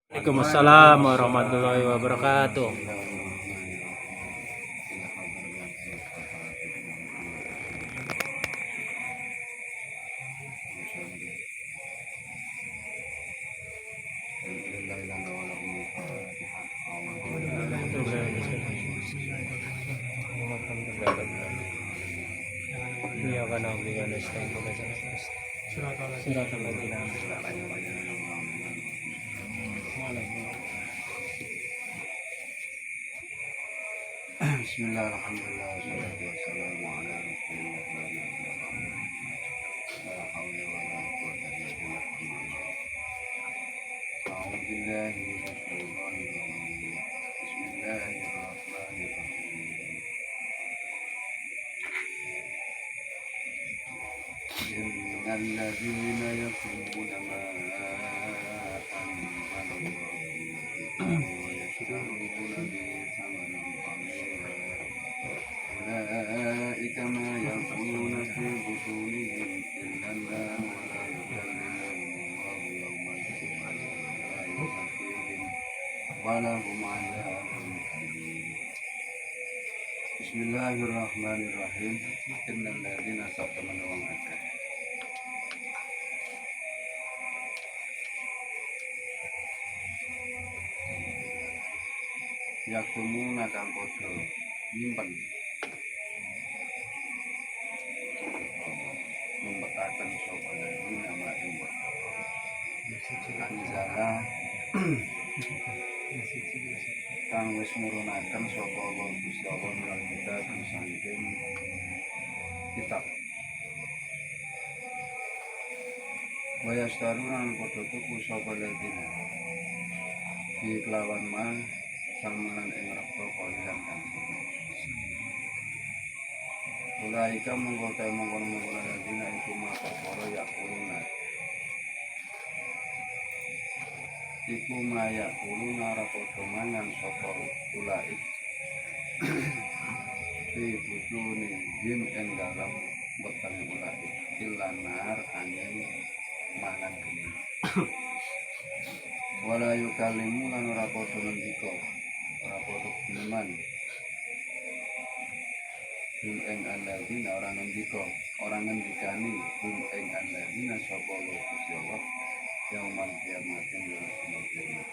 Waalaikumsalam warahmatullahi wabarakatuh. Iya kan aku kan siratal ladzina an'amta Bismillah, alhamdulillah, wassalatu wassalamu ala rasulillah la hawla wa la quwwata illa billah. A'udzu billahi minasyaitonir rajim. Bismillahirrahmanirrahim. Innal ladzina yaktumuna ma anzalallahu wa yashtaruna bihi thamanan qalila أولئك ما يأكلون في بطونهم إلا النار ولا يكلمهم الله يوم القيامة ولا يزكيهم ولهم عذاب أليم. بسم الله الرحمن الرحيم. إن الذين صدقوا وعدوا yaktumuna kang padha nyimpen ngumpetaken sapa lagi nama ing anjala kang wis nurunaken sapa Allah Gusti Allah lan kita saking kitab waya staruna padha tuku sapa lagi di kelawan ma salmanan ing rego kalian kan ulaika mengkota mengkono ladina iku mata para yakuluna iku maya kuluna rapodo mangan sapa ulaik di butuni him ing dalam wetenge ulaik ilanar angin mangan geni wala yukalimu lan ora padha ngendika ora padha iman hum ing alladzina orang ngendikani hum ing alladzina sapa Gusti Allah yaumal kiamat ing kiamat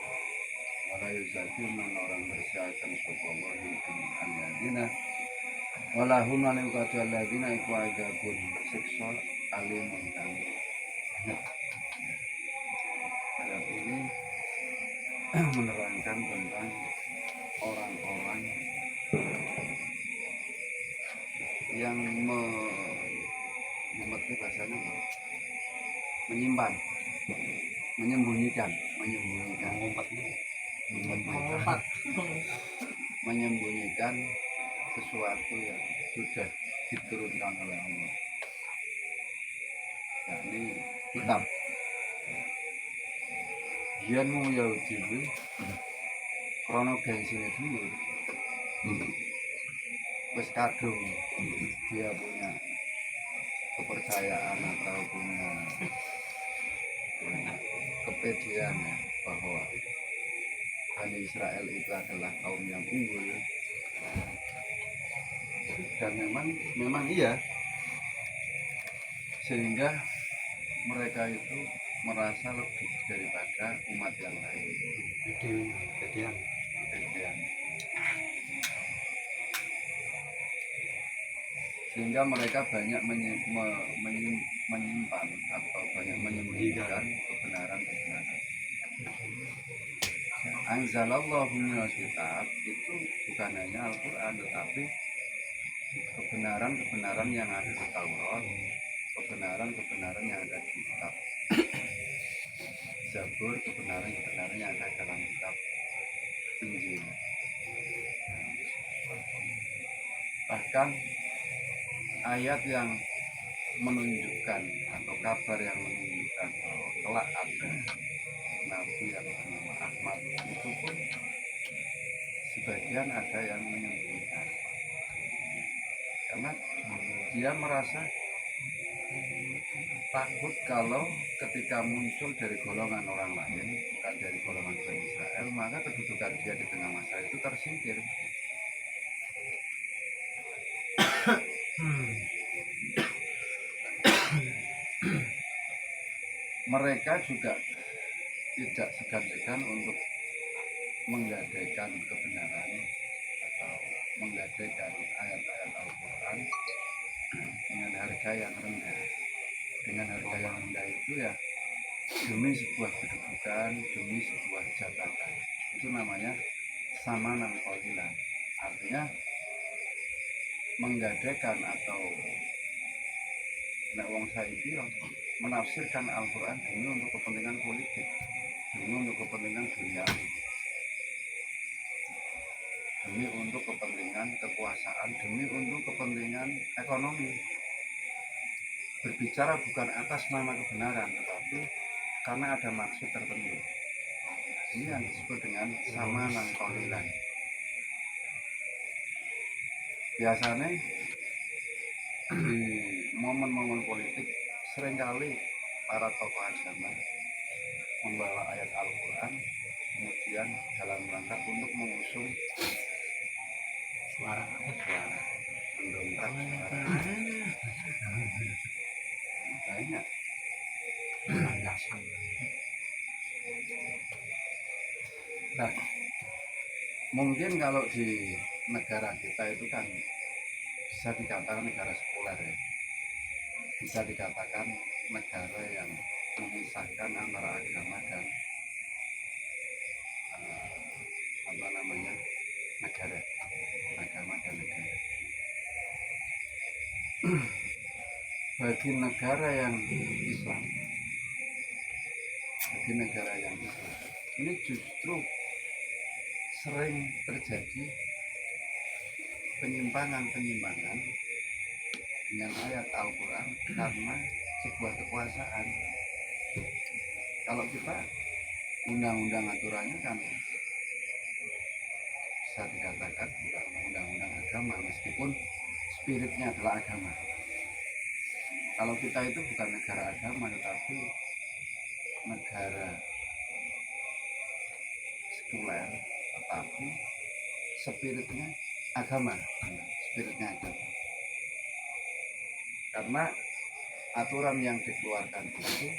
wala yuzakir lan orang bersiakan sapa Allah hum ing alladzina wala hum lan katu alladzina iku adabun siksa alimun kang ayat ini menerangkan tentang orang-orang yang memetik bahasanya menyimpan, menyembunyikan sesuatu yang sudah diturunkan oleh Allah, yakni kitab. Yen mu Yahudi kuwi krana gengsinya dulu wis kadung dia punya kepercayaan atau punya kepedean ya, bahwa Bani Israel itu adalah kaum yang unggul, dan memang iya, sehingga mereka itu merasa lebih daripada umat yang lain. Kepedean. Sehingga mereka banyak menyimpan atau banyak menyembunyikan kebenaran. Anzalallahu minal kitab itu bukan hanya Al-Quran, tetapi kebenaran yang ada di Taurat, kebenaran yang ada di kitab Zabur, kebenaran yang ada dalam kitab Injil. Bahkan ayat yang menunjukkan atau kabar yang menunjukkan bahwa kelak ada nabi yang bernama Ahmad itu pun sebagian ada yang menyembunyikan, karena dia merasa takut kalau ketika muncul dari golongan orang lain, bukan dari golongan Bani maka kedudukan dia di tengah masyarakat itu tersingkir. Mereka juga tidak segan-segan untuk menggadaikan kebenaran atau menggadaikan ayat-ayat Al-Quran dengan harga yang rendah. Dengan harga yang rendah itu ya demi sebuah kedudukan, demi sebuah jabatan. Itu namanya samanan qalilan. Artinya menggadaikan atau nek wong saiki menafsirkan Al-Quran demi untuk kepentingan politik, demi untuk kepentingan duniawi, demi untuk kepentingan kekuasaan, demi untuk kepentingan ekonomi. Berbicara bukan atas nama kebenaran, tetapi karena ada maksud tertentu. Ini yang disebut dengan samanan qalilan. Biasanya di momen-momen politik seringkali para tokoh agama membawa ayat Al-Quran kemudian dalam rangka untuk mengusung suara mendongkrak suara banyak. Nah, mungkin kalau di negara kita itu kan bisa dikatakan negara sekuler ya, bisa dikatakan negara yang memisahkan antara agama dan negara, agama dan negara. Bagi negara yang Islam, ini justru sering terjadi penyimpangan dengan ayat Al-Quran karena sebuah kekuasaan. Kalau kita undang-undang aturannya kan bisa dikatakan bukan undang-undang agama, meskipun spiritnya adalah agama. Kalau kita itu bukan negara agama, tetapi negara sekuler, tetapi spiritnya agama. Karena aturan yang dikeluarkan itu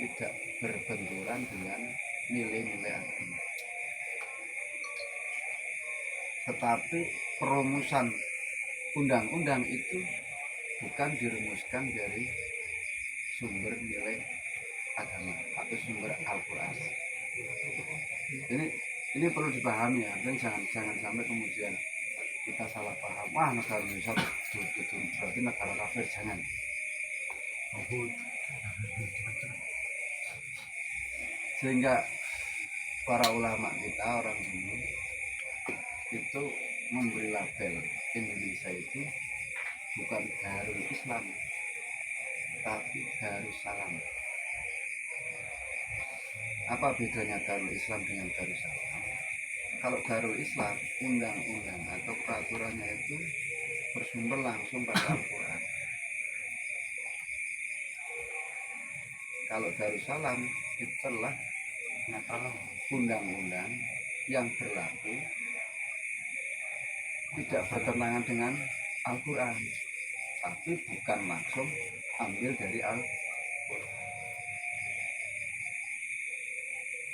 tidak berbenturan dengan nilai-nilai agama, tetapi perumusan undang-undang itu bukan dirumuskan dari sumber nilai agama atau sumber Al-Quran. Ini perlu dipahami ya, dan jangan sampai kemudian kita salah paham, wah negara Indonesia itu berarti negara kafir. Jangan. Sehingga para ulama kita, orang dulu itu memberi label Indonesia itu bukan Darul Islam, tapi Darussalam. Apa bedanya Darul Islam dengan Darussalam? Kalau Darul Islam, undang-undang atau peraturannya itu bersumber langsung pada Al-Quran. Kalau Darussalam itulah undang-undang yang berlaku tidak bertentangan dengan Al-Quran, tapi bukan langsung ambil dari Al-Quran,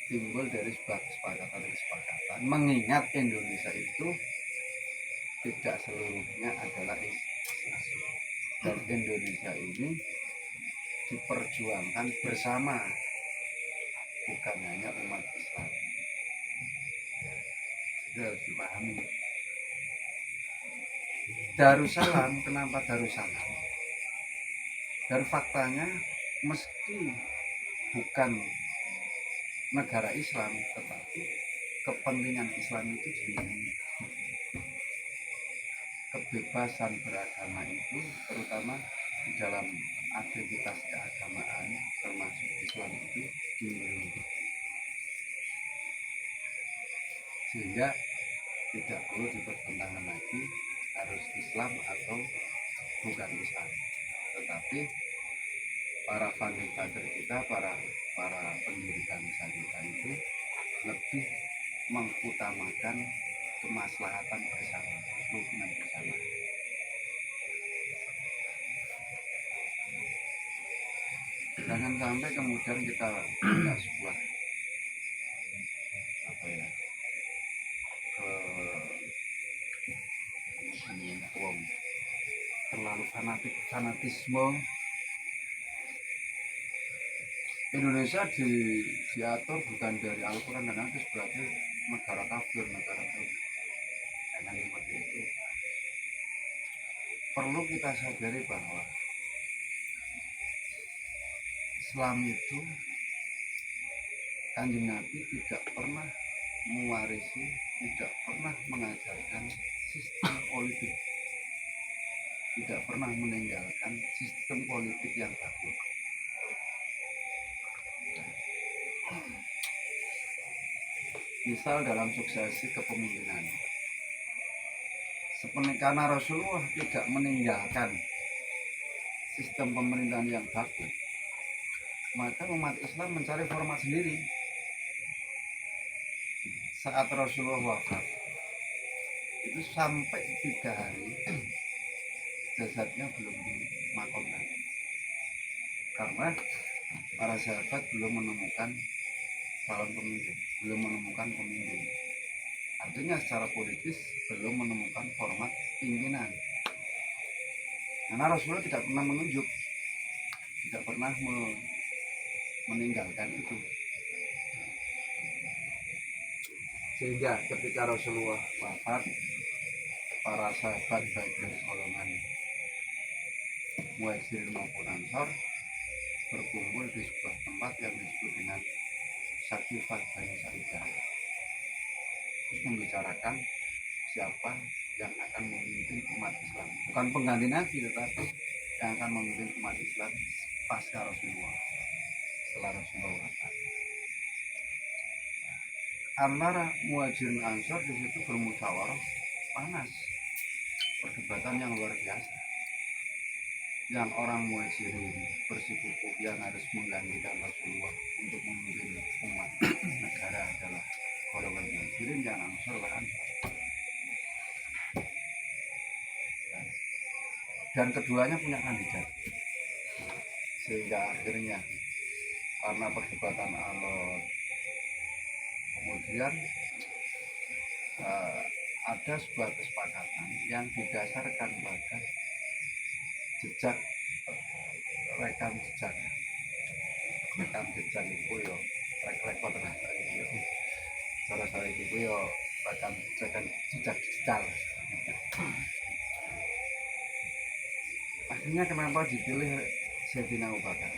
timbul dari kesepakatan mengingat Indonesia itu tidak seluruhnya adalah Islam, dan Indonesia ini diperjuangkan bersama, bukan hanya umat Islam. Itu harus dipahami. Darussalam, kenapa Darussalam? Dan faktanya meski bukan negara Islam, tetapi kepentingan Islam itu dilindungi. Kebebasan beragama itu terutama di dalam aktivitas keagamaan termasuk Islam itu dilindungi, sehingga tidak perlu dipertentangkan lagi harus Islam atau bukan Islam, tetapi para founding father kita, para pendiri bangsa kita itu lebih mengutamakan kemaslahatan bersama, kerukunan bersama. Jangan sampai kemudian kita punya sebuah apa ya terlalu fanatisme. Indonesia diatur bukan dari Al-Quran dan hadis, berarti negara kafir, negara kafir. Jangan seperti itu. Perlu kita sadari bahwa Islam itu, Kanjeng Nabi tidak pernah mewarisi, tidak pernah mengajarkan sistem politik, tidak pernah meninggalkan sistem politik yang baku. Misal dalam suksesi kepemimpinan, karena Rasulullah tidak meninggalkan sistem pemerintahan yang baku, maka umat Islam mencari format sendiri. Saat Rasulullah wafat, itu sampai 3 hari jasadnya belum dimakamkan, karena para sahabat belum menemukan calon pemimpin, belum menemukan pemimpin. Artinya secara politis belum menemukan format pimpinan. Karena Rasulullah tidak pernah menunjuk, tidak pernah meninggalkan itu. Sehingga ketika Rasulullah wafat, para sahabat baik dari golongan Muhajirin maupun Ansor berkumpul di sebuah tempat yang disebut dengan Sakifah Bani Sa'idah, terus membicarakan siapa yang akan memimpin umat Islam, bukan pengganti Nabi, tetapi yang akan memimpin umat Islam pasca Rasulullah, setelah Rasulullah wafat. Antara Muhajirin Ansor di situ bermusyawarah panas, perdebatan yang luar biasa. Yang orang Muhajirin bersikukuh yang harus menggantikan Rasulullah untuk memimpin umat negara adalah golongan Muhajirin, yang Ansor lah Ansor. Dan keduanya punya kandidat, sehingga akhirnya karena perdebatan alot, kemudian ada sebuah kesepakatan yang didasarkan pada jejak, rekam jejak itu yo rekod lah, cara itu yo rekam jejak digital. Akhirnya kenapa dipilih Sayyidina Abu Bakar?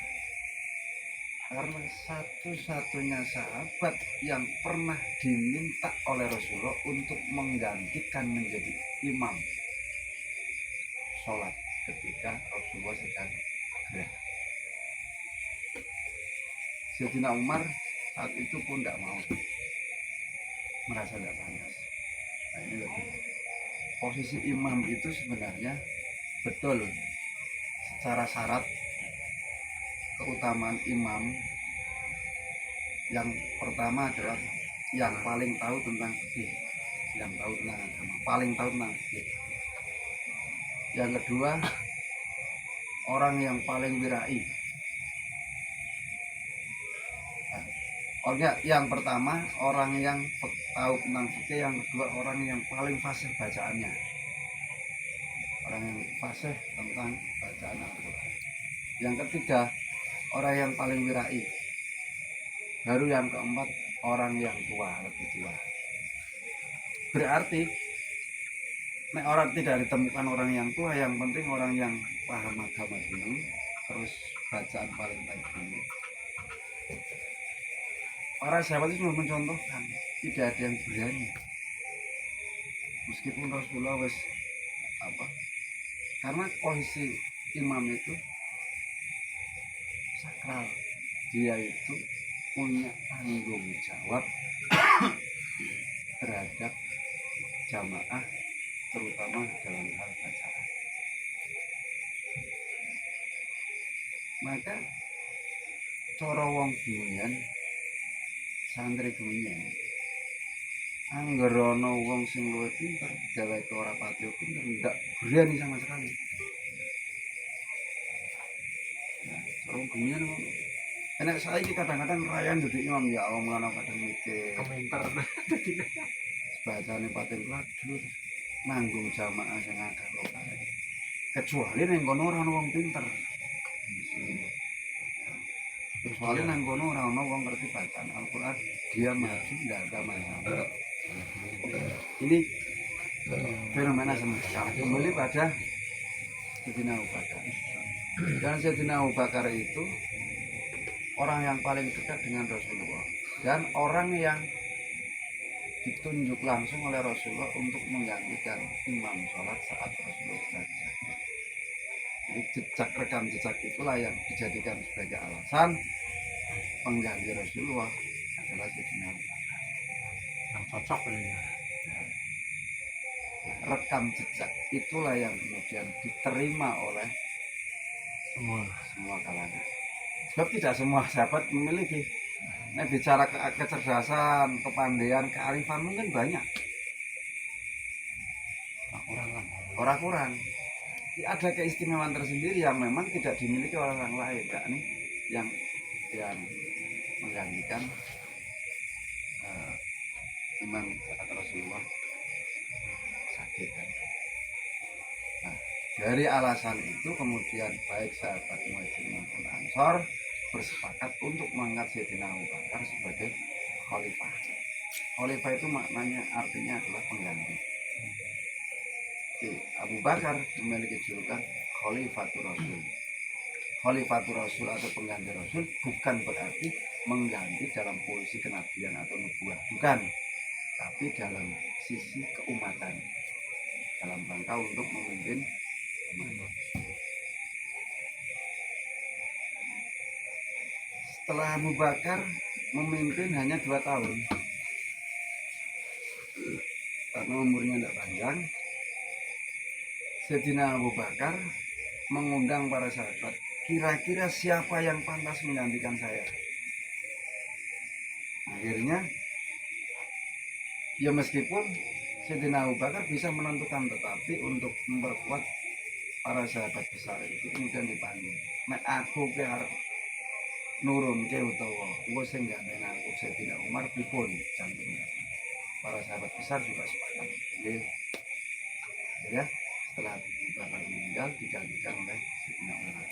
Karena satu-satunya sahabat yang pernah diminta oleh Rasulullah untuk menggantikan menjadi imam sholat ketika Rasulullah sedang gerah. Sayyidina Umar saat itu pun tidak mau, merasa tidak pantas. Nah, ini lebih posisi imam itu sebenarnya betul secara syarat keutamaan imam. Yang pertama adalah yang paling tahu tentang fikih, yang tahu tentang agama, paling tahu tentang fikih. Yang kedua, orang yang paling wirai. Yang pertama orang yang tahu tentang fikih, yang kedua orang yang paling fasih bacaannya, orang yang fasih tentang bacaan Al-Quran. Yang ketiga, orang yang paling wirai. Baru yang keempat, orang yang tua, lebih tua. Berarti nek orang tidak ditemukan orang yang tua, yang penting orang yang paham agama dulu, terus bacaan paling baik dulu. Para sahabat itu mencontohkan, tidak ada yang berani. Meskipun Rasulullah wes karena posisi imam itu sakral, dia itu punya tanggung jawab terhadap jamaah, terutama dalam hal bacaan. Maka cara wong guyon, santri guyon, Angger ana wong sing luwih pinter, dheweke ora pati pinter, ndak berani sama sekali. Nah, sarung gumian ngono. Enak saiki kadang-kadang rayan dadi imam ya Allah mulane kadang mikir. Komentar. Bacane pating ladu nanggung jamaah sing akeh kok. Kecuali ning kono ora ana wong pinter. Kecuali nang kono ora ana wong ngerti bacaan Al-Qur'an, dia maju ndak ada masalah. Ini fenomena semacam kembali pada Sayyidina Abu Bakar. Dan Sayyidina Abu Bakar itu orang yang paling dekat dengan Rasulullah dan orang yang ditunjuk langsung oleh Rasulullah untuk menggantikan imam sholat saat Rasulullah saja. Jadi rekam jejak itulah yang dijadikan sebagai alasan pengganti Rasulullah adalah Sayyidina Abu Bakar. Yang cocok ini. Rekam jejak itulah yang kemudian diterima oleh semua kalangan. Sebab tidak semua sahabat memiliki. Nah, bicara kecerdasan, kepandaian, kearifan mungkin banyak. Orang kurang. Ada keistimewaan tersendiri yang memang tidak dimiliki oleh orang lain, yakni yang menggantikan imam saat Rasulullah sakit. Nah, dari alasan itu kemudian baik sahabat Muhajirin maupun Ansor bersepakat untuk mengangkat Sayyidina Abu Bakar sebagai khalifah. Khalifah itu maknanya artinya adalah pengganti. Jadi, Abu Bakar memiliki julukan Khalifatur Rasul. Khalifatur Rasul atau pengganti Rasul bukan berarti mengganti dalam posisi kenabian atau nubuah, bukan. Tapi dalam sisi keumatan, dalam rangka untuk memimpin umat. Setelah Abu Bakar memimpin hanya 2 tahun karena umurnya tidak panjang, Sayyidina Abu Bakar mengundang para sahabat, kira-kira siapa yang pantas menggantikan saya. Akhirnya ya meskipun Sayyidina Abu Bakar bisa menentukan, tetapi untuk memperkuat para sahabat besar itu kemudian dipanggil. Nek aku ke nurun ke utawa engko sing gandeng aku Sayyidina Umar pripun cantumnya. Para sahabat besar juga sepakat. Nggih. Ya, setelah Abu Bakar meninggal digantikan oleh Sayyidina Umar.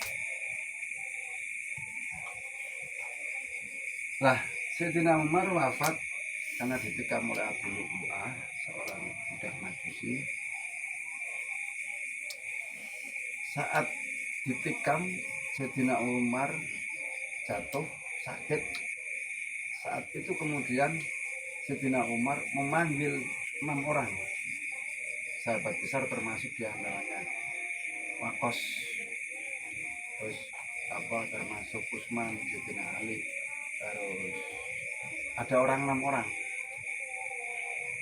Lah, Sayyidina Umar wafat karena ditikam oleh Abu Lu'lu'ah, seorang budak Majusi. Saat ditikam, Sayyidina Umar jatuh sakit. Saat itu kemudian Sayyidina Umar memanggil 6 orang sahabat besar, termasuk diantaranya Wakos, terus termasuk Utsman, Sayyidina Ali, terus ada 6 orang.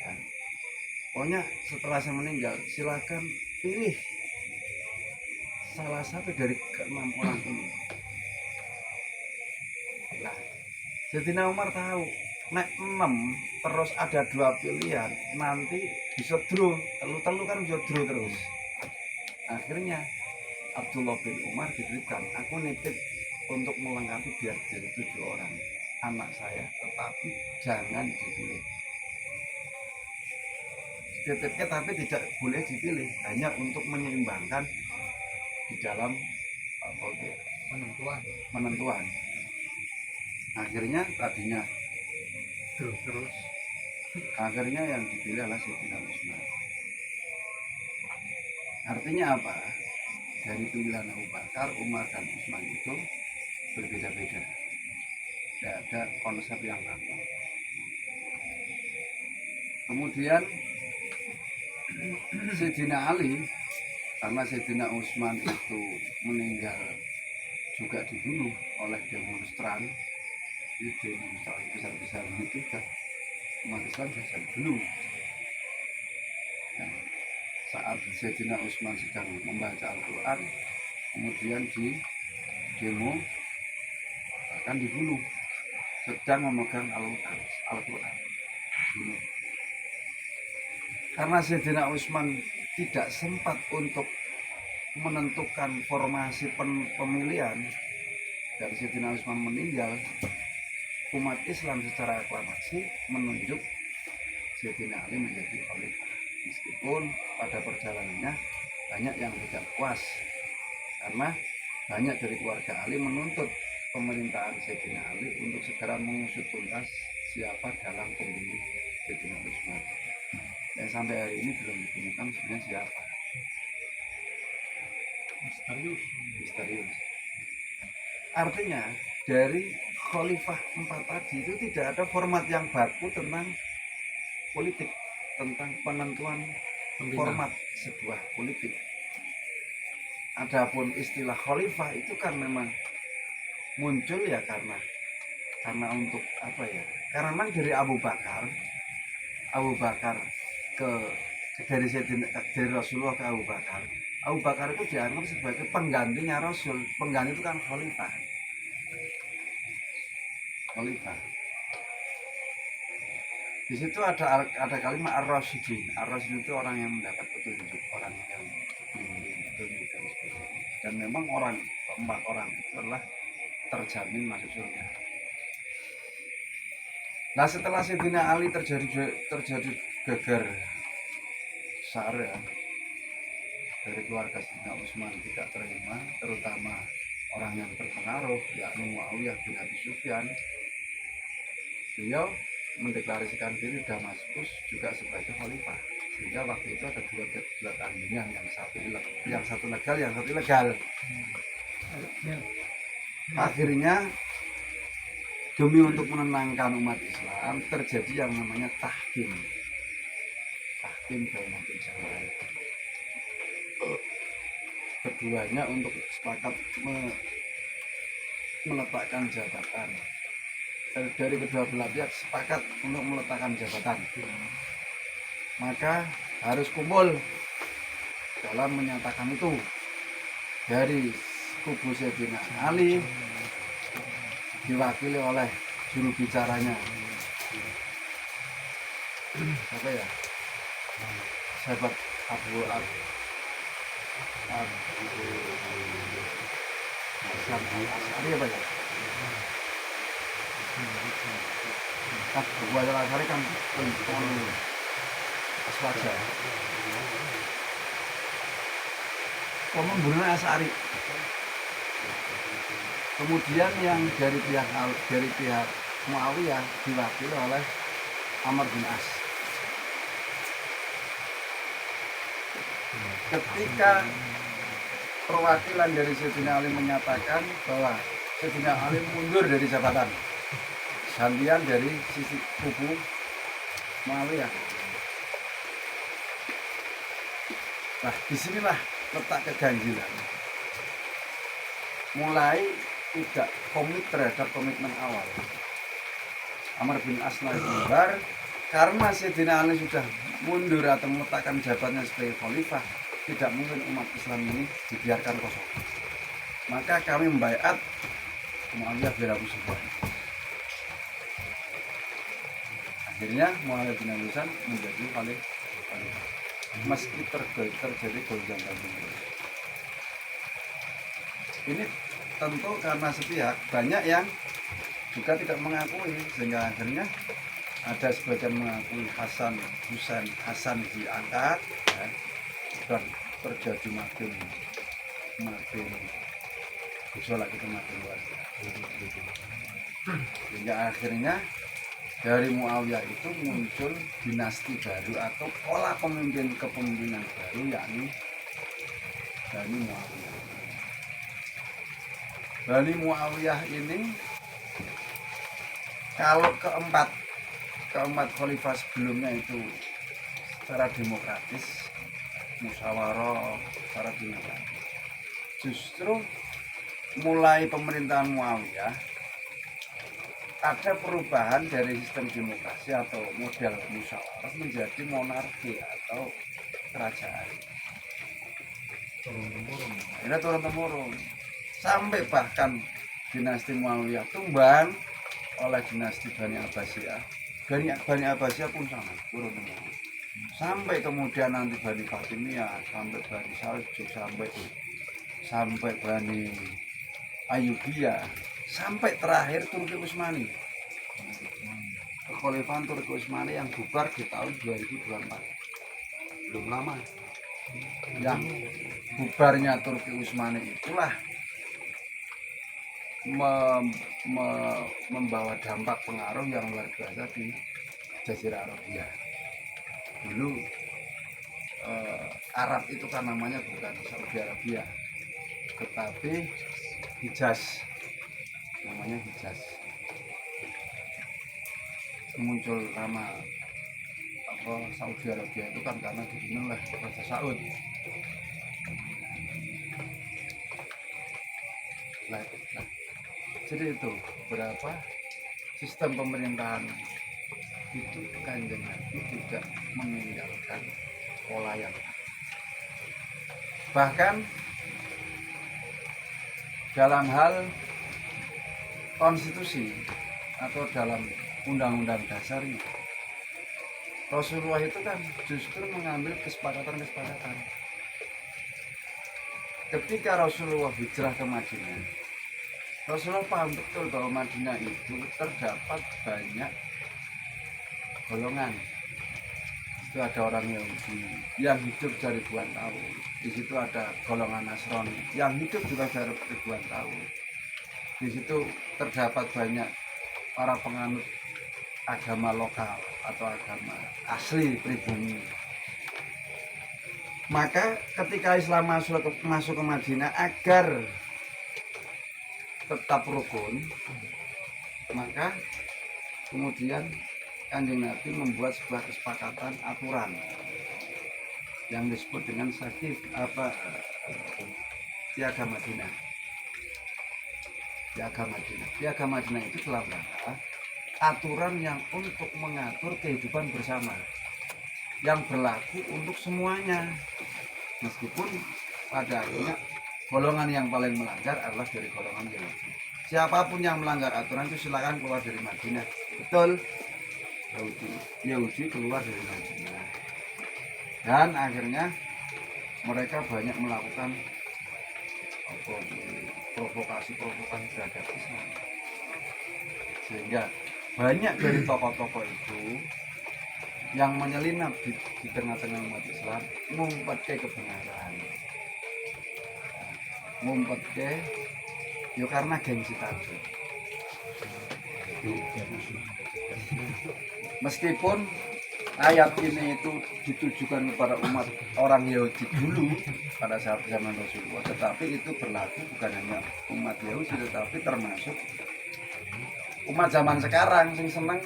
Ya. Pokoknya setelah saya meninggal, silakan pilih salah satu dari ke-6 orang ini. Nah, Sayyidina Umar tahu, nek 6 terus ada 2 pilihan, nanti bisa draw, telu kan bisa draw terus. Akhirnya Abdullah bin Umar diberikan, aku nitip untuk melengkapi biar jadi 7 orang anak saya, tetapi jangan dipilih. Titipnya tapi tidak boleh dipilih, hanya untuk menyeimbangkan di dalam penentuan. Akhirnya tadinya terus akhirnya yang dipilih adalah Sayyidina Utsman. Artinya apa? Dari pilihan Abu Bakar, Umar dan Utsman itu berbeda-beda. Tidak ada konsep yang sama. Kemudian Sayyidina Ali, karena Sayyidina Utsman itu meninggal juga dibunuh oleh demonstran, itu demonstran besar-besar itu kan umat Islam bisa dibunuh. Nah, saat Sayyidina Utsman sedang membaca Al-Quran, kemudian di demo akan dibunuh, sedang memegang Al-Quran dibunuh. karena Sayyidina Utsman tidak sempat untuk menentukan formasi pemilihan dan Sayyidina Utsman meninggal, umat Islam secara aklamasi menunjuk Sayyidina Ali menjadi khalifah. Meskipun pada perjalanannya banyak yang tidak puas karena banyak dari keluarga Ali menuntut pemerintahan Sayyidina Ali untuk segera mengusut tuntas siapa dalam pemilih Sayyidina Utsman. Dan sampai hari ini belum ditemukan sebenarnya siapa. Misterius. Artinya dari Khalifah 4 tadi itu tidak ada format yang baku tentang politik, tentang penentuan format sebuah politik. Adapun istilah Khalifah itu kan memang muncul ya karena untuk apa ya? Karena memang dari Abu Bakar dari Rasulullah ke Abu Bakar. Abu Bakar itu dianggap sebagai penggantinya Rasul. Pengganti itu kan Khalifah. Di situ ada kalimat Ar-Rasyidin. Ar-Rasyidin itu orang yang mendapat petunjuk, orang yang dibimbing petunjuk dan sebagainya. Dan memang keempat orang itu adalah terjamin masuk surga. Nah, setelah Sayyidina Ali terjadi geger sara dari keluarga Sayyidina Utsman tidak terima, terutama orang yang berpengaruh yakni Muawiyah bin Abi Sufyan. Beliau mendeklarasikan diri Damaskus juga sebagai khalifah. Sehingga waktu itu ada dua tandingan, yang satu legal, yang satu ilegal. Akhirnya demi untuk menenangkan umat Islam terjadi yang namanya tahkim Bainatul Jamaah. Keduanya untuk sepakat meletakkan jabatan. Dari kedua belah pihak sepakat untuk meletakkan jabatan. Maka harus kumpul dalam menyatakan itu. Dari kubu Sayyidina Ali diwakili oleh juru bicaranya apa ya, sahabat Abu Asari apa ya, Abu Asari kan Aswaja pembunuhan Asari. Kemudian yang dari pihak Muawiyah diwakili oleh Amr bin As. Ketika perwakilan dari Sayyidina Ali menyatakan bahwa Sayyidina Ali mundur dari jabatan, gantian dari sisi kubu Muawiyah. Nah, disinilah letak keganjilan. Mulai tidak komit terhadap komitmen awal. Amr bin As mundur karena Sayyidina Ali sudah mundur atau meletakkan jabatannya sebagai khalifah. Tidak mungkin umat Islam ini dibiarkan kosong. Maka kami membaiat Muawiyah bin Abi Sufyan. Akhirnya Muawiyah bin Abi Sufyan menjadi khalifah. Meski terjadi gonjang-ganjing. Ini tentu karena sepihak banyak yang juga tidak mengakui, sehingga akhirnya ada sebagian mengakui Hasan diangkat ya, dan terjadi makin gejolak itu makin luar biasa. Sehingga akhirnya dari Muawiyah itu muncul dinasti baru atau pola kepemimpinan baru, yakni Bani Muawiyah. Bani Muawiyah ini kalau keempat khalifah sebelumnya itu secara demokratis, musyawarah secara demokratis. Justru mulai pemerintahan Muawiyah ada perubahan dari sistem demokrasi atau model musyawarah menjadi monarki atau kerajaan. Ini turun-temurun sampai bahkan dinasti Muawiyah tumbang oleh dinasti Bani Abbasiyah. Bani Abbasiyah pun sama turun-temurun. Sampai kemudian nanti Bani Fatimiyah, sampai Bani Saljuk, sampai Bani Ayyubiyah, sampai terakhir Turki Utsmani. Kekhalifahan Turki Utsmani yang bubar di tahun 2024. Belum lama. Yang bubarnya Turki Utsmani itulah membawa dampak pengaruh yang luar biasa di Jazirah Arabia. Dulu Arab itu kan namanya bukan Saudi Arabia, tetapi Hijaz, namanya Hijaz. Muncul nama Saudi Arabia itu kan karena dibunuh oleh Raja Saud. Jadi itu berapa sistem pemerintahan itu Kanjeng Nabi tidak meninggalkan pola yang bahkan dalam hal konstitusi atau dalam undang-undang dasarnya Rasulullah itu kan justru mengambil kesepakatan. Ketika Rasulullah hijrah ke Madinah, Rasulullah paham betul bahwa Madinah itu terdapat banyak golongan. Itu ada orang Yahudi yang hidup dari ribuan tahun. Di situ ada golongan Nasrani yang hidup juga dari ribuan tahun. Di situ terdapat banyak para penganut agama lokal atau agama asli pribumi. Maka ketika Islam masuk ke Madinah agar tetap rukun, maka kemudian Kanjeng Nabi membuat sebuah kesepakatan aturan yang disebut dengan Piagam Madinah. Piagam Madinah itu dalam rangka aturan yang untuk mengatur kehidupan bersama yang berlaku untuk semuanya, meskipun pada akhirnya golongan yang paling melanggar adalah dari golongan Yahudi. Siapapun yang melanggar aturan itu silakan keluar dari Madinah. Betul, Yahudi keluar dari Madinah, dan akhirnya mereka banyak melakukan provokasi terhadap Islam, sehingga banyak dari tokoh-tokoh itu yang menyelinap di tengah-tengah umat Islam ngumpet ke kebenaran, karena gengsi tadi. Meskipun ayat ini itu ditujukan kepada umat orang Yahudi dulu pada saat zaman Rasulullah, tetapi itu berlaku bukan hanya umat Yahudi tetapi termasuk umat zaman sekarang yang senang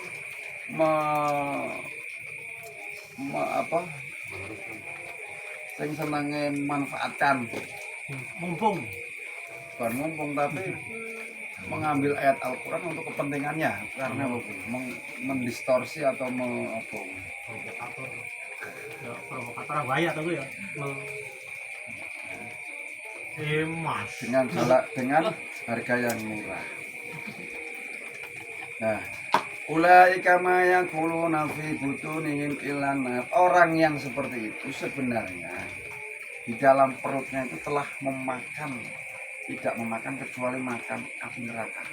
manfaatkan mumpung tapi mengambil ayat Al-Quran untuk kepentingannya, karena mendistorsi atau provokator bahaya tuh ya. Dengan harga yang murah. Nah, ulaika ma yaquluna fi butunihim illan nar. Orang yang seperti itu sebenarnya di dalam perutnya itu telah tidak memakan kecuali makan api neraka.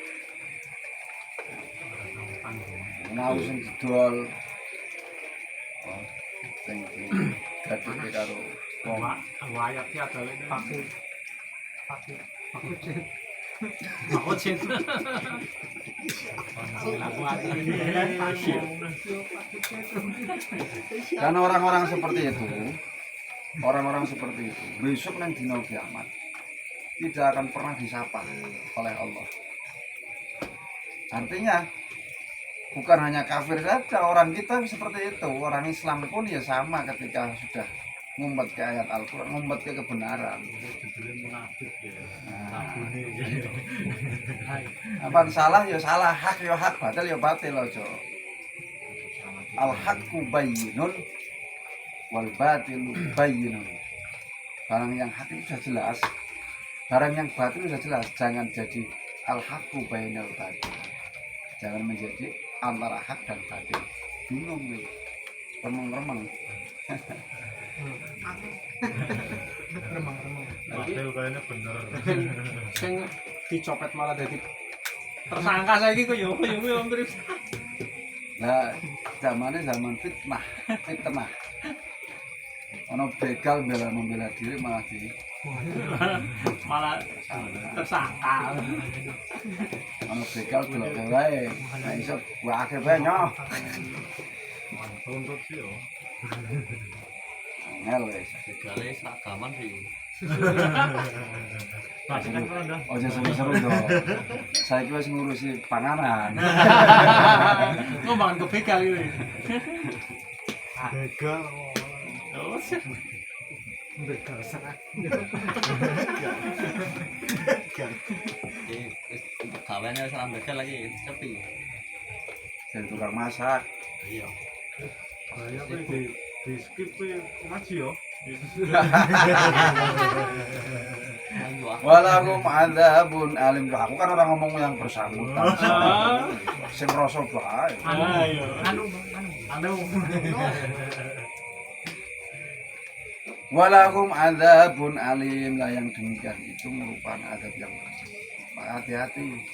Mau sing didol sing gadhe karo wong ayat ki adalah pakai dan orang-orang seperti itu besok nanti dina kiamat tidak akan pernah disapa oleh Allah. Artinya bukan hanya kafir saja, orang kita seperti itu, orang Islam pun ya sama ketika sudah ngumpet ke ayat Al-Quran, ngumpet ke kebenaran. Apa salah ya salah, hak ya hak, batil ya batil aja. Al-haqqu bayyinun wal batilu bayyinun. Barang yang hak itu sudah jelas, barang yang batil sudah jelas. Jangan jadi al-haqqu bayyinal batil. Jangan menjadi antara hak dan batil. Bingung nih, remeng-remeng. Remang-remang. Hasil kayaknya bener. Sing dicopet malah dadi tersangka saiki kok yo mirip. Lah zamane zaman fitnah. Ono begal membela diri malah di Malah tersangka. ono begal delok wae. Nek iso wae bae nyo. Tuntut sih yo. Angel wis. Segala seragaman sih. Masih kan pernah dah. Ojo seru-seru to. Saiki wis ngurusi panganan. Ngomong ke begal iki. Begal. Oh, Begal sangat. Gawennya salam begal lagi sepi. Jadi tukang masak. Iya. Kayak apa di skip tuh ngaji yo. Ayo ah. Walahum adzabun alim. Aku kan orang ngomong yang bersangkutan. Sing rasa bae. ayo. Anu. Walahum adzabun alim. Lah yang demikian itu merupakan adab yang berat. Hati-hati.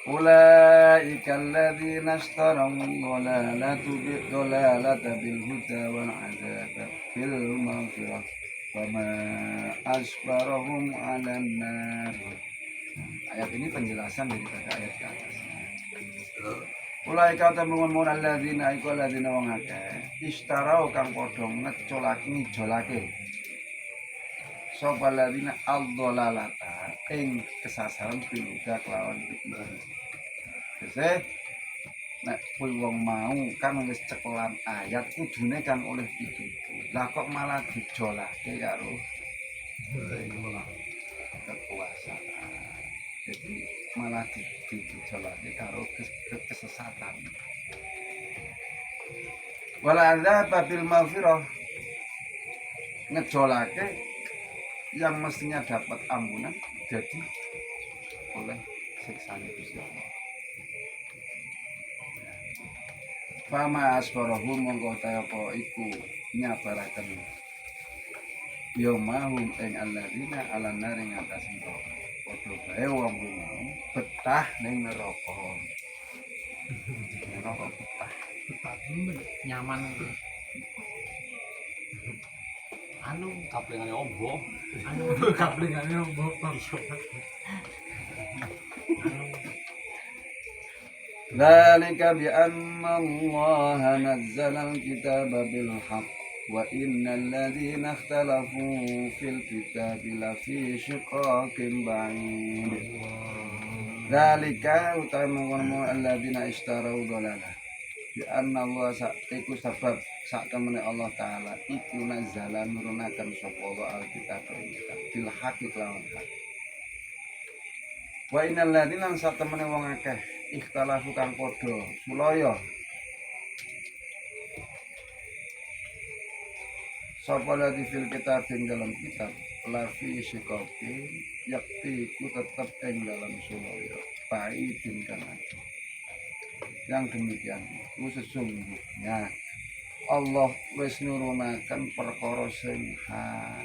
Ulaika alladzina ishtaraw dhalalata bil huda wal 'adzaba bil maghfirah fama asbarahum 'alan nar. Ayat ini penjelasan daripada ayat ke atas. Ulaika tamungun alladzina iku alladzina wong akeh ishtaraw kang padha ngejolake sapa alladzina ad-dhalalata ing kesasaran bil huda kelawan pitutur. Wis nek kuwi wong mau kan wis cekelan ayat kudune kan oleh pitutur. Lah kok malah dijolake karo kekuasaan. Jadi malah dijolake karo kesesatan. Wala adzaba bil maghfirah ngejolake yang mestinya dapat ampunan jadi oleh siksaan Gusti Allah. Fama asbarahum mongko ta apa iku nyabaraken yaumahum ing alladzina ala nari ngatas neraka. Padha bae wong mau betah ning neraka. Neraka betah. Nyaman. Anu Kaplingane ombo. kaplingane ombok. Dzalika bi anna Allah nazzala al-kitaba bil haqq wa innal ladzina ikhtalafu fil kitabi lafi shiqaqin ba'id. Dzalika utamu alladzina ishtaraw dhalalah bi anna Allah iku sebab sak temene Allah taala iku nazzala nurunaken sapa Allah al-kitab bil haqq lawan hak. Wa innal ladzina sak temene wong akeh ikhtalafu kang padha sulaya sapa ladzi fil kitab ing dalam kitab lafi shiqaqin yakti ku tetep ing dalam sulaya baidin kan yang demikian itu sesungguhnya Allah wis nurunaken perkara sing hak.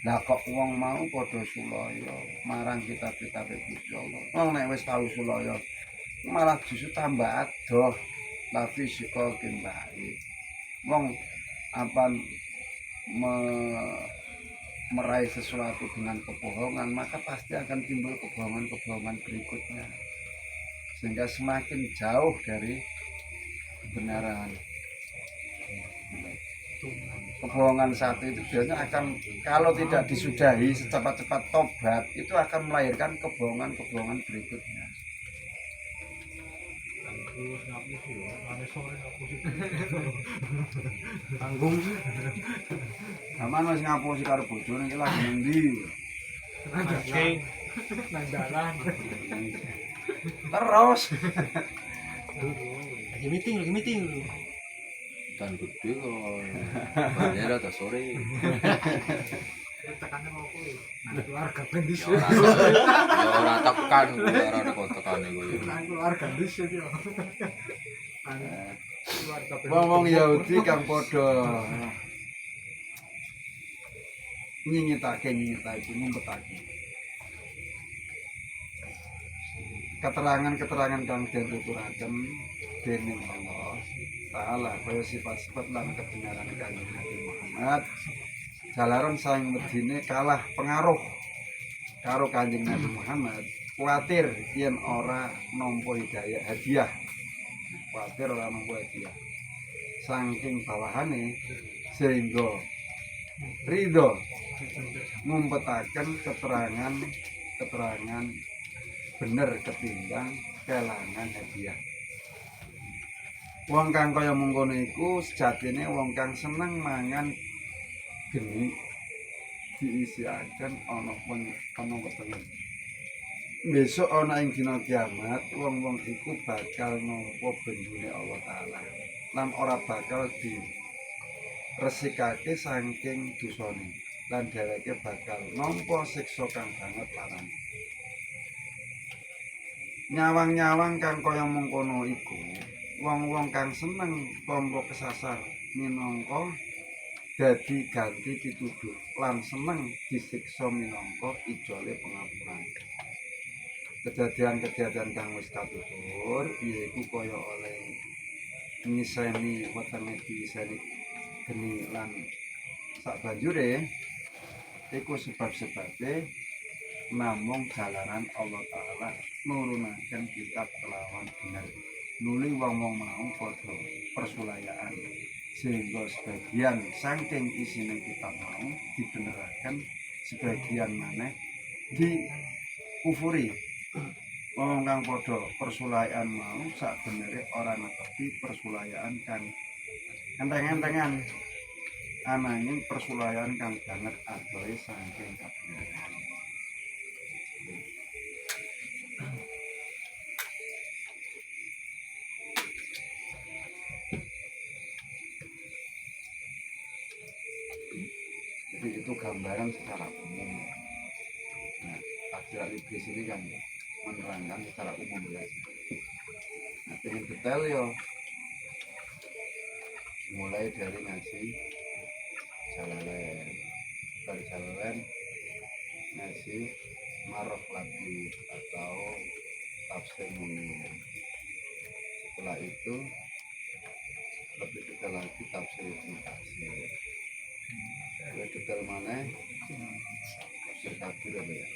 Lah kok wong mau padha sulaya marang kitab-kitab Gusti Allah. Wong nek wis tau sulaya malah justru tambah adoh lafi shiqaqin baid. Wong apa meraih sesuatu dengan kebohongan maka pasti akan timbul kebohongan-kebohongan berikutnya sehingga semakin jauh dari kebenaran. Kebohongan satu itu biasanya akan kalau tidak disudahi secepat-cepat tobat itu akan melahirkan kebohongan-kebohongan berikutnya. Terus ngapus yo, ane sore ngapus itu. Tanggung. Aman wis ngapusi karo bojone iki lagi ngendi? Nang dalan. Terus Lagi meeting. Dan gede kok. Bandera ta sore. Tekannya mau kuwi. Nang keluarga bendis. Ya ora tekan, ora ada kok tekane kowe. Nang keluarga bendis yo. keluarga Wong-wong Yahudi kang padha nyingitake ngumpetake. Keterangan-keterangan kang den tuturaken dening Allah Ta'ala kaya sifat-sifat lan kebenaran Kanjeng Nabi Muhammad jalaran saing medine kalah pengaruh karo Kanjeng Nabi Muhammad, kuatir yen ora nampa hidayah hadiah. Kuatir ora nampa hadiah. Saking bawahane sehingga ridho ngumpetaken keterangan bener ketimbang kelangan hadiah. Wong kang kaya mengkono iku sejatine wong kang seneng mangan geni diisiaken ana wetenge. Besok ana ing dina kiamat wong-wong iku bakal nampa bendune Allah Taala lan ora bakal diresikake saking dosane lan dheweke bakal nampa siksa kang banget larane. Nyawang-nyawang kang kaya mengkono iku wong-wong kang seneng tampa kesasar minangka dadi ganti pituduh lan seneng disiksa minangka ijole pengapuran. Kejadian-kejadian kang wis katutur yaiku kaya oleh ngiseni wetenge diiseni geni lan sabanjure iku sebab-sebabe namung jalaran Allah Ta'ala nurunaken kitab kelawan bener nuli wong-wong mau padha persulayaan sehingga sebagian saking isine kitab mau dibeneraken sebagian maneh dikufuri. Wong kang padha persulayaan mau sakbenere ora netepi persulayaan kang enteng-entengan ananging persulayaan kang banget adohe saking kabenaran. Jadi itu gambaran secara umum. Nah, takdir iblis ini kan menerangkan secara umum ya. Nah, ingin detail ya, mulai dari ngaji Jalalain, dari Jalalain ngaji Marok lagi atau tafsir Munir. Setelah itu lebih detail lagi tafsir Ibnu Katsir. Lebih detail mana? Tafsir Kabir apa ya?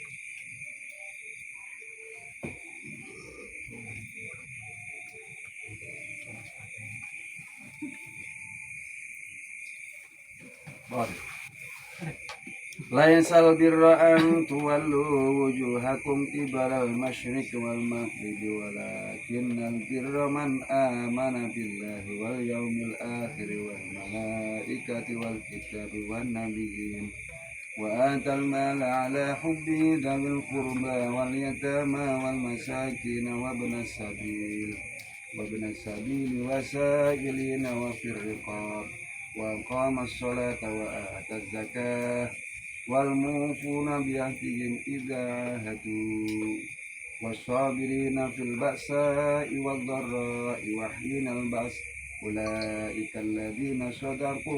Laisal birra an tuwallu wujuhakum qibalal masyriqi wal maghribi walakinnal birra man amana billahi wal yawmil akhir wal malaikati wal kitabi wan nabiyyin wa atal mala ala hubbi dzawil qurba wal yatama wal masakin wa ibnas sabil wa sa'ilina wa fir riqab wa qama as-salata wa ata az-zakah wal mufuna bi ahdihim idza hadu was-sabirina fil ba'sa'i wad dharra'i wa hinal ba's ulaika alladziina shadaqu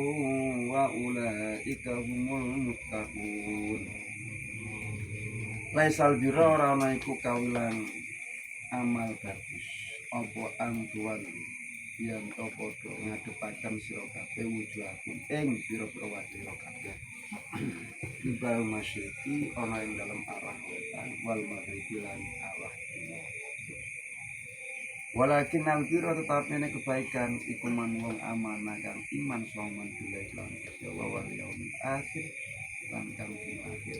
wa ulaika humul muttaqun. Laisal birra ora ana iku kawilan amal bagus apa antuan yang padha ngadepaken sira kabeh wujuhakum ing pira-pira wadira kabeh ibal masyriqi ana ing dalam arah wetan wal maghribi lan arah timur. Walakin al-birra tetapi ini kebaikan iku man wong amanah kang iman soman billahi lan wal yaumil akhir lan kang dina akhir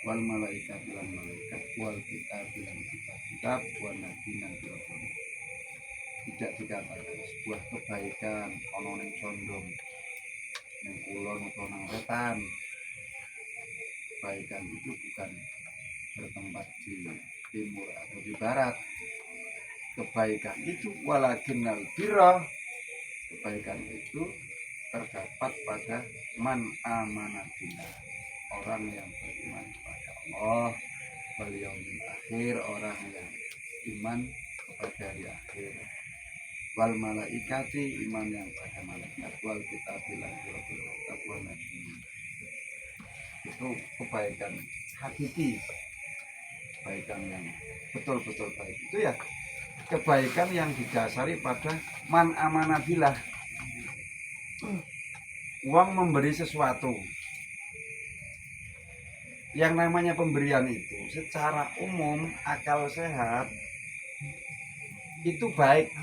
wal malaikat lan malaikat wal kitab lan kitab wal nabi lan rasul. Tidak dikatakan sebuah kebaikan ana ning condong ning kulon atau nang wetan. Kebaikan itu bukan bertempat di timur atau di barat. Kebaikan itu walakinnal birra, kebaikan itu terdapat pada man amana billah, orang yang beriman kepada Allah, wal yaumil akhir, orang yang iman kepada hari akhir, wal malaikati iman yang pada malaikat wal kitabil kitab wal nabi. Itu kebaikan hakiki, kebaikan yang betul-betul baik. Itu ya kebaikan yang didasari pada man amanah billah. Uang memberi sesuatu. Yang namanya pemberian itu secara umum akal sehat itu baik.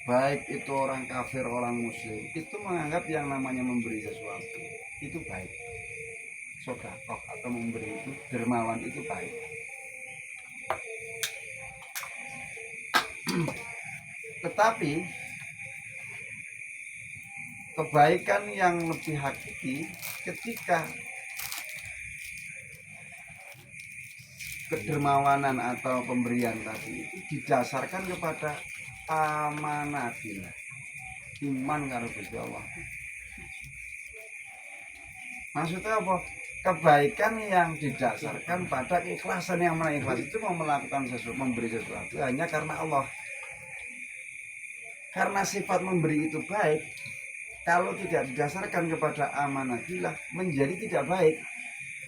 Baik itu orang kafir, orang muslim, itu menganggap yang namanya memberi sesuatu itu baik. Sedekah atau memberi itu dermawan itu baik. Tetapi kebaikan yang lebih hakiki ketika kedermawanan atau pemberian tadi itu didasarkan kepada amanatillah, iman karo Gusti Allah. Maksudnya apa? Kebaikan yang didasarkan pada keikhlasan. Yang mana ikhlas itu mau melakukan sesuatu, memberi sesuatu hanya karena Allah. Karena sifat memberi itu baik, kalau tidak didasarkan kepada amanatillah menjadi tidak baik.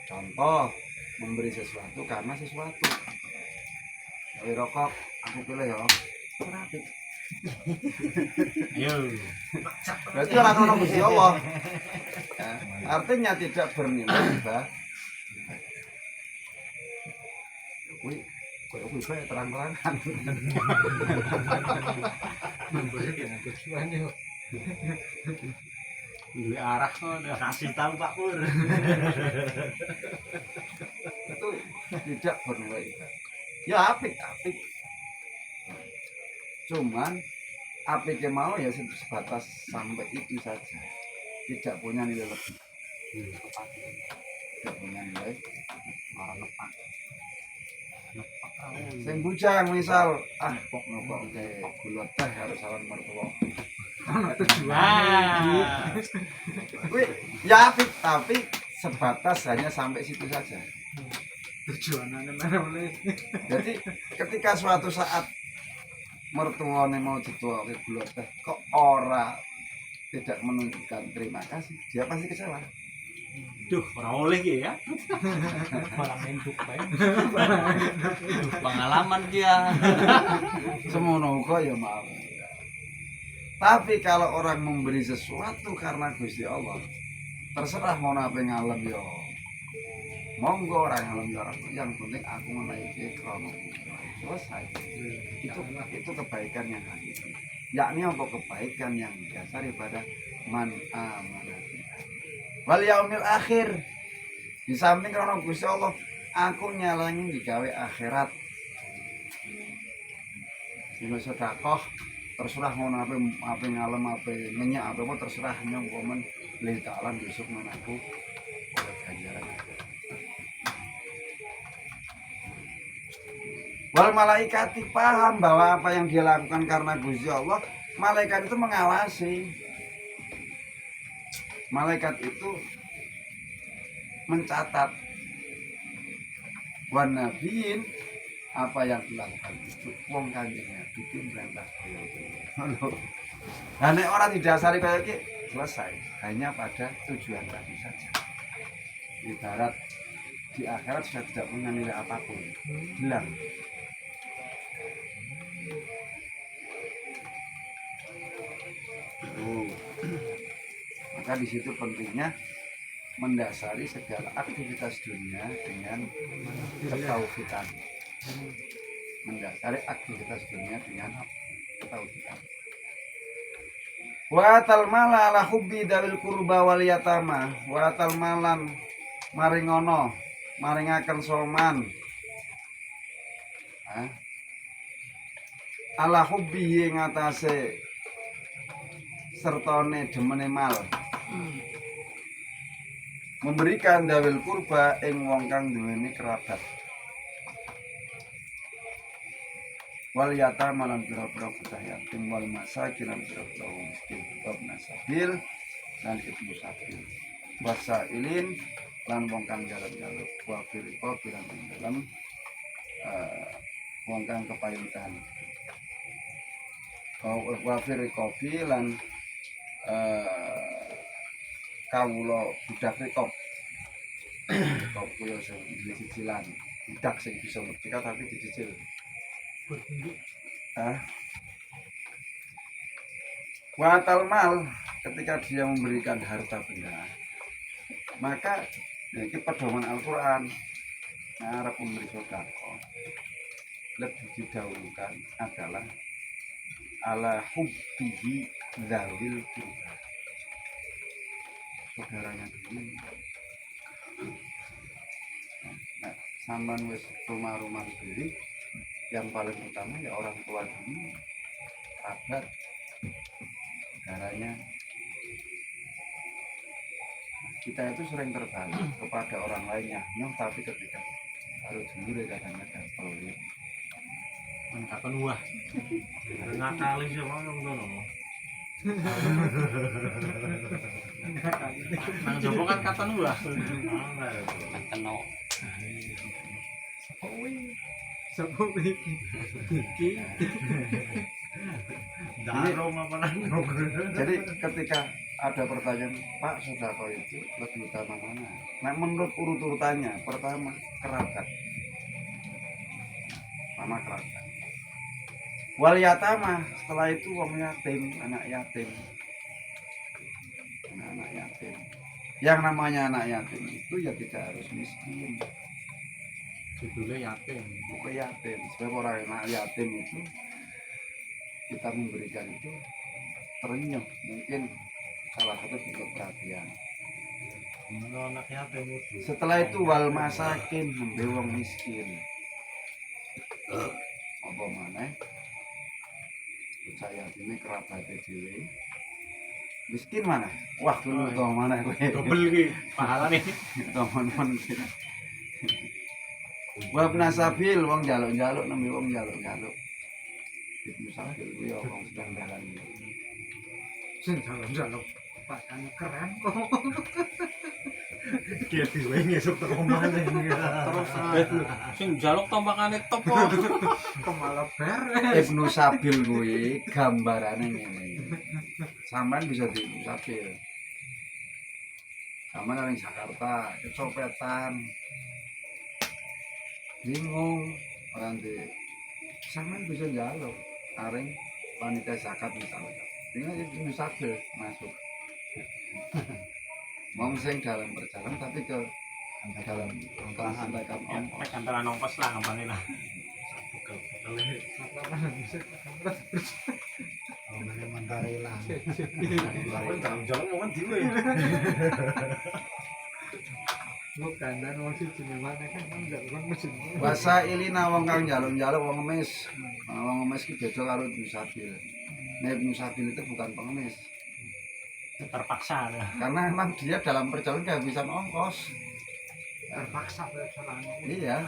Contoh, memberi sesuatu karena sesuatu. Dari rokok, aku pilih ya. Rapi. Ayo. Berarti orang Gusti Allah. Ya, artinya tidak bernilai bah. Wih, kok bisa terang-terangan. Memberi dengan tujuan yo. Duwe arah kok kasih tahu Pak Pur. Itu tidak bernilai. Ya apik. Cuman apiknya mau ya sebatas sampai itu saja. Tidak punya nilai lebih. Tidak punya nilai nepak. Sing bujang misal kok nopok ke gula teh harus salam mertua. Tujuan. Wih, ya apik tapi sebatas hanya sampai situ saja. Tujuannya mana boleh. Jadi ketika suatu saat mertuane mau dituake gula teh kok ora tidak menunjukkan terima kasih, dia pasti kecewa. Duh, ora oleh ki ya. Barang menduk bae. Pengalaman dia. Semono uga ya mau. Tapi kalau orang memberi sesuatu karena Gusti Allah, terserah mau apa ngalem ya. Monggo orang ngalem ya, yang penting aku menaiki krono. Selesai. Itu kebaikan yang hakiki. Yakni apa kebaikan yang didasari pada man amanah. Wal yaumil akhir. Di samping krono Gusti Allah, aku nyalangi digawe akhirat. Sing sedekah terserah ngono apa ngalem apa ngenyak apa terserah nyong komen lillahi ta'ala besok menaku oleh ganjaran. Wal malaikati paham bahwa apa yang dia lakukan karena Gusti Allah, malaikat itu mengawasi. Malaikat itu mencatat. Wan nabiin apa yang dilakukan itu wong kanjeng Nabi perintah beliau. Nah, nek orang didasari kayak iki selesai, hanya pada tujuan tadi saja. Ibarat di akhirat sudah tidak punya nilai apapun, hilang. Maka di situ pentingnya mendasari segala aktivitas dunia dengan ketauhidan. Mendasari aktivitas dunia dengan ketauhidan. Wa atal mala ala hubbi dawil qurba wal yatama wa atal malan maringono maringaken soman ala hubbi ing atase sertane demene mal memberikan dawil kurba ing wong kang duweni kerabat wal yatama lan pira-pira bocah yatim wal masakin lan pira-pira wong miskin bab nasabil lan ibnu sabil wasailin lan wong kang jaluk-jaluk wa fil qabilan dalam wong kang kepailitan. Wa firqofi lan kawula budak rekop. Rekop kuwi sing cicilan. Budak sing bisa merdeka tapi dicicil. Watal mal ketika dia memberikan harta benda, maka ini pedoman Al-Quran. Arab memberi sedekah lebih didahulukan adalah ala hubbihi dzawil qurba, saudaranya dulu. Nah, sampean wis rumah-rumah sendiri, yang paling utama ya orang tua dulu, kerabat, saudaranya. Kita itu sering terbalik kepada orang lainnya, tapi ketika harus dulu kadang-kadang kalau lihat Kapan wah. Ngakali sih mau ngono. Nang jopo kan katon wah. Kena. Sepo iki. Darong apa nang. jadi ketika ada pertanyaan, Pak sedekah itu lebih utama mana? Nah, menurut urut-urutannya, pertama kerabat, pertama kerabat. Wal yatama, setelah itu wong yatim, anak yatim. Anak yatim. Yang namanya anak yatim itu ya tidak harus miskin. Judulnya yatim. Bukan yatim. Sebab orang anak yatim itu kita memberikan itu terenyuh, mungkin salah satu bentuk perhatian. Anak yatim itu. Setelah itu wal masakin, nembe wong miskin. Apa maneh? Saya ini kerabat dhewe. Miskin mana? Wah, kulo to mana kowe. Dobel iki pahalane. Teman-teman. Wa nasabil wong njaluk-njaluk nembe wong njaluk-njaluk. Ibnu Sabil kuwi wong sedang dalan. Sing jalan-jalan pakane keren kok. Ki diwe ngesuk teko maneh. Terus sing njaluk tombakane top kok. Kemala beres. Ibnu Sabil kuwi gambarane ngene. Sampeyan bisa di Ibnu Sabil. Sampeyan nang Jakarta, kecopetan. Bingung orang di sampeyan bisa njaluk areng panitia zakat misalnya. Tinggal Ibnu Sabil masuk. Wong sing dalam perjalanan tapi ke dalam santai-santai Nek antara nongkos lah gampangnya lah. Jalan-jalan diwe. Bukan dan wong siji memang kan enggak wong mesin. Bahasa ilina wong kang njaluk-njaluk wong ngemis. Wong ngemis ki beda karo Ibnu Sabil. Nek Ibnu Sabil itu bukan pengemis. Terpaksa ya. Karena memang dia dalam perjalanan kehabisan ongkos. Terpaksa jalan. Iya.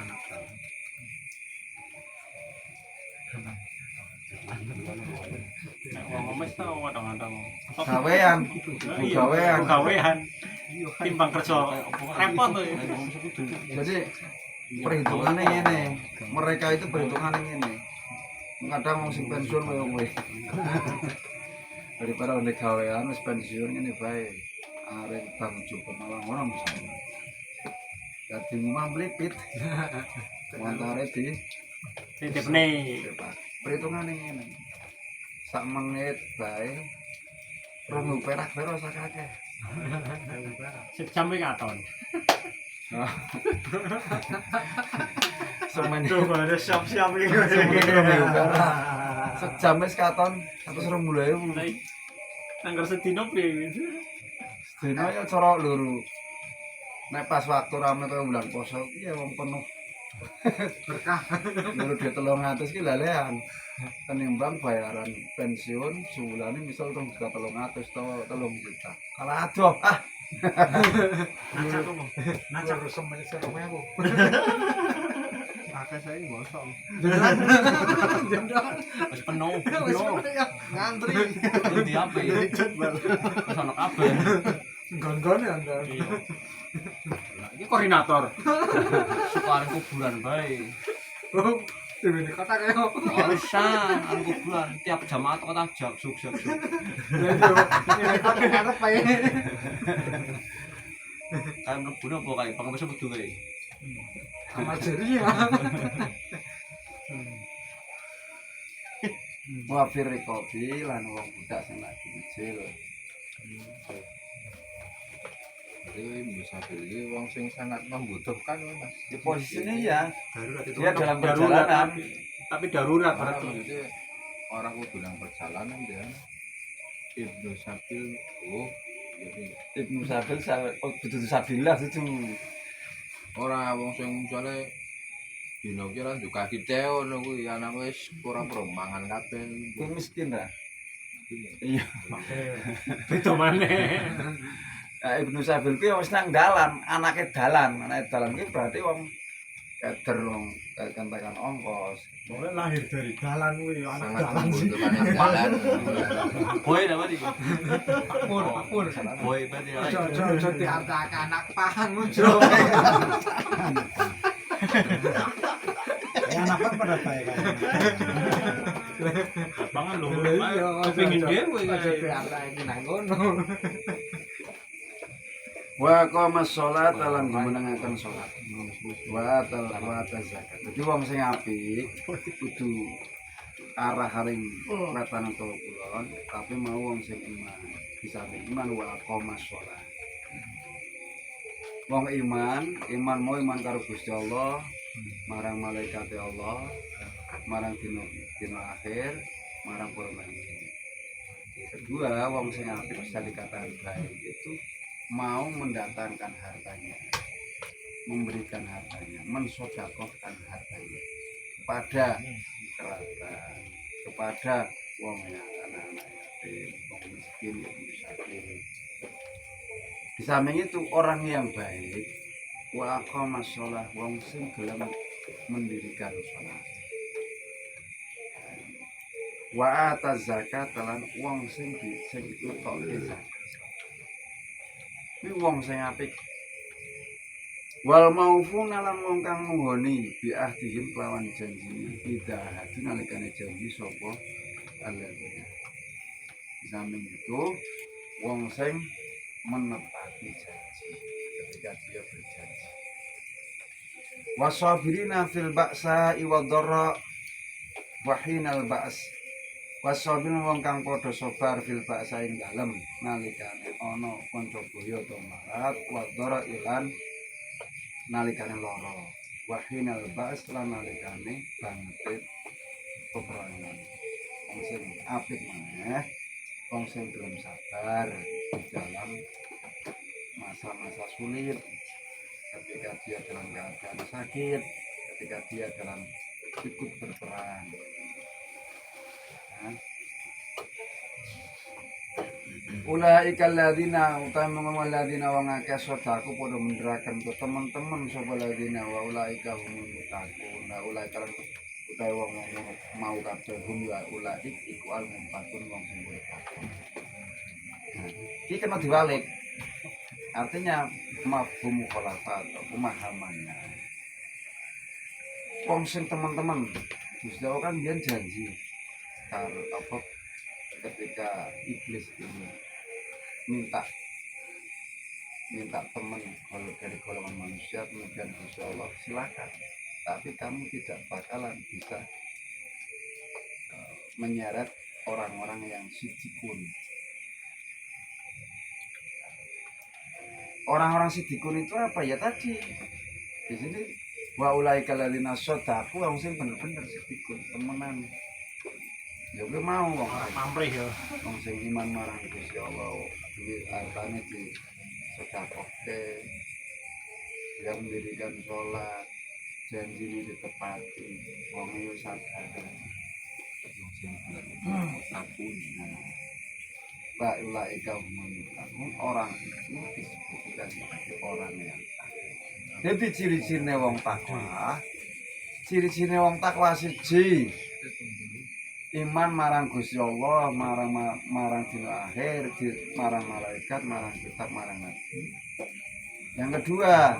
Nek wong ngemis tau kadang-kadang. Gawean. Gawean. Gawean. Timbang kerja repot tuh. Jadi perhitungannya ngene. Mereka itu perhitungannya ngene. Kadang wong sing pensiun koyo kowe. Daripada oleh gawean wis pensiun ngene bae. Arek bang cukup malah ngono misalnya. Dadi rumah mlipit. Montore di Titipne. perhitungannya ngene. Sak menit bae 2.000 perak bae ora sakake. Sejam iki katon. Semen Tuh ada siap-siap iki. sejam wis katon 120.000. Angger sedino piye? Dina ya cara loro. Nek pas waktu rame kaya bulan poso iki ya wong penuh berkah. Loro dia 300 ki lalehan. Tenimbang bayaran pensiun sebulane misal 300 to 3 juta. Kalah adoh. Naca terus semen aku. Akeh saya gosong. Wis penuh. Ngantri. Di apa ya? Wis ono kabeh. Gon-gon ya Anda. Iya. Ini koordinator. Suka kuburan bae. Oh, Dewe di kota kaya. Bisa, anu kuburan tiap jamaah kok tajak sukses. Lah yo ini kok arep ae. Kayak mlebu napa kae pengemis metu kae. Amal jeri ya. Wafir kopi lan wong budak sing lagi kecil. Jadi musafir ini wong sing sangat membutuhkan Mas. Di posisinya ya, Darurat itu. dia dalam darurat, perjalanan. tapi darurat Orang berarti. itu orang kudu dalam perjalanan dia. Ibnu Sabil jadi Ibnu Sabil betul Sabilah itu. orang wong sing misale dino ki lan juga kite ngono kuwi anak wis kurang mangan kabeh. Kuwi miskin ta? Iya. Beda maneh. Nah, Ibnu Sabil kuwi wis nang dalan, anake dalan kuwi berarti wong keder wong kentekan ongkos. Pokoknya lahir dari jalan kuwi anak Sangat jalan sih. membutuhkan jalan. Boy apa iki? Pakmur. Boy berarti. Ojo diantak anak pang ojo. Ya anak pada baik kan. Lapangan lho. Iya, Kepengin dhewe ojo kae. diantak iki nang ngono. Wa qamas shalat lan dimenengaken salat. Wa atal zakat. Dadi wong sing apik kudu arah haring wetane utawa kulon, tapi mau wong sing iman. Bisa iman wa qamas shalat. Wong iman mau iman karo Gusti Allah, marang malaikat Allah, marang dina akhir, marang para malaikat. Kedua, wong sing apik bisa dikatakan baik itu mau mendatangkan hartanya, memberikan hartanya, mensedekahkan hartanya kepada kerabat, kepada wong yang anak-anak yatim, wong miskin, yang miskin. Di samping itu orang yang baik, wa aqamas shalah, wong sing gelem mendirikan salat. Wa ataz zakat lan wong sing utoke zakat. Ini wong sing apik. Wal maufuna lan wong kang nuhoni bi ahdihim kelawan janjine ida hati nalikane janji sapa alladzina. Di samping itu wong sing menepati janji ketika dia berjanji. Wasabirina fil ba'sa wa dharra wa hinal ba's. Wasabirina wong kang padha sabar fil ba'sa ing dalem nalikane ana kanca boyo to marat wa dharra ilan nalikane lara. Wa hinal ba's lan nalikane bangkit peperangan. Wong sing apik maneh, wong sing gelem sabar di dalam masa-masa sulit, ketika dia dalam keadaan sakit, ketika dia dalam ikut berperang. Ulaika alladzina utama alladzina wa ngake sodaku padha menderaken ke teman-teman sapa alladzina wa ulaika humul muttaqun. Ulaika utawa wong mau kabeh hum wa ulaik iku al muttaqun wong sing takwa. Iki kena diwalik. Artinya mafhum mukhalafat pemahamannya. Wong sing teman-teman Gusti Allah kan dia janji karo apa ketika iblis ini minta teman kalau dari golongan manusia, kemudian Gusti Allah silakan, tapi kamu tidak bakalan bisa menyeret orang-orang yang sidikun. Orang-orang sidikun itu apa ya tadi? Di sini wa ulaika alladzina shadaku wong sing bener-bener sidikun, temenan. Ya gue mau wong Pamrih ya. wong sing iman marang Gusti Allah, duit hartane di sedekahke, dia mendirikan sholat, janji ini ditepati, wong itu sadar, wong sing takun. Pak ulaika humul orang itu disebutkan sebagai orang yang takwa. Jadi ciri-cirinya wong takwa, ciri-cirinya wong takwa siji iman marang Gusti Allah, marang dina akhir, marang malaikat, marang kitab, marang nabi. Yang kedua,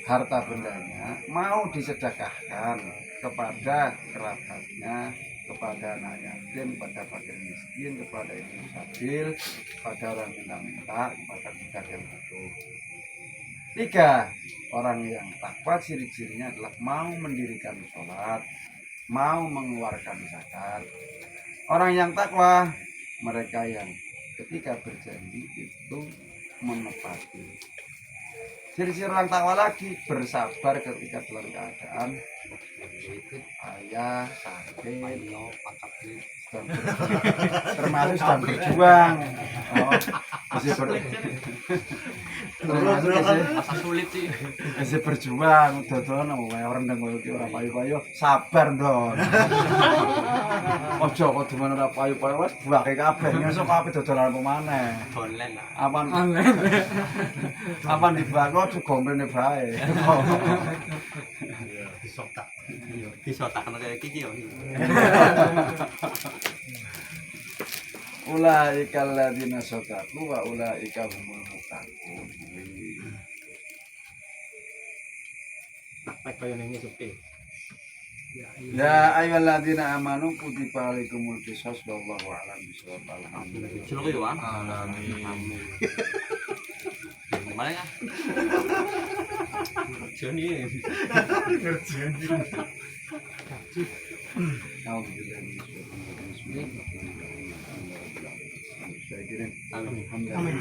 harta bendanya mau disedekahkan, kepada kerabatnya, kepada anak yatim, kepada fakir miskin, kepada ibu sabil, kepada orang minta-minta, kepada budak yang butuh. 3, orang yang takwa ciri-cirinya adalah mau mendirikan sholat, mau mengeluarkan zakat. Orang yang takwa, mereka yang ketika berjanji itu menepati. Ciri-ciri orang takwa lagi, bersabar ketika dalam keadaan ayah, sakit, termasuk sedang berjuang. Masih termasuk Masa sulit sih. masih berjuang, dodolan orang ndang koyo ora payu-payu, sabar ndon. Ojo kok demen ora payu-payu wis buake kabeh, ngesuk kabeh dodolan apa maneh. Online lah. Aman dibako aja gomplene bae. Disotak kayak kiki yo. Ulaika alladzina sadaqu wa ulaika humul muttaqun. Praktek kaya ning suke. Ya ayyuhalladzina amanu kutiba alaikumul qisas wallahu a'lam bishawab. Alhamdulillah. Sulo yo ah. Amin. Gimana ya? Joni. Alhamdulillah. Amin.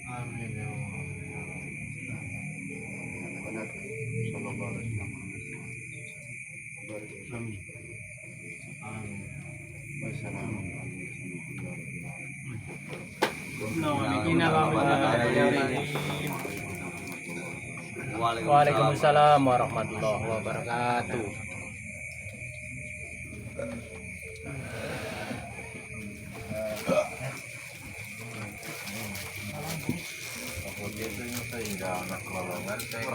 Amin ya Waalaikumsalam warahmatullahi wabarakatuh. Oke, itu sehingga anak golongan saya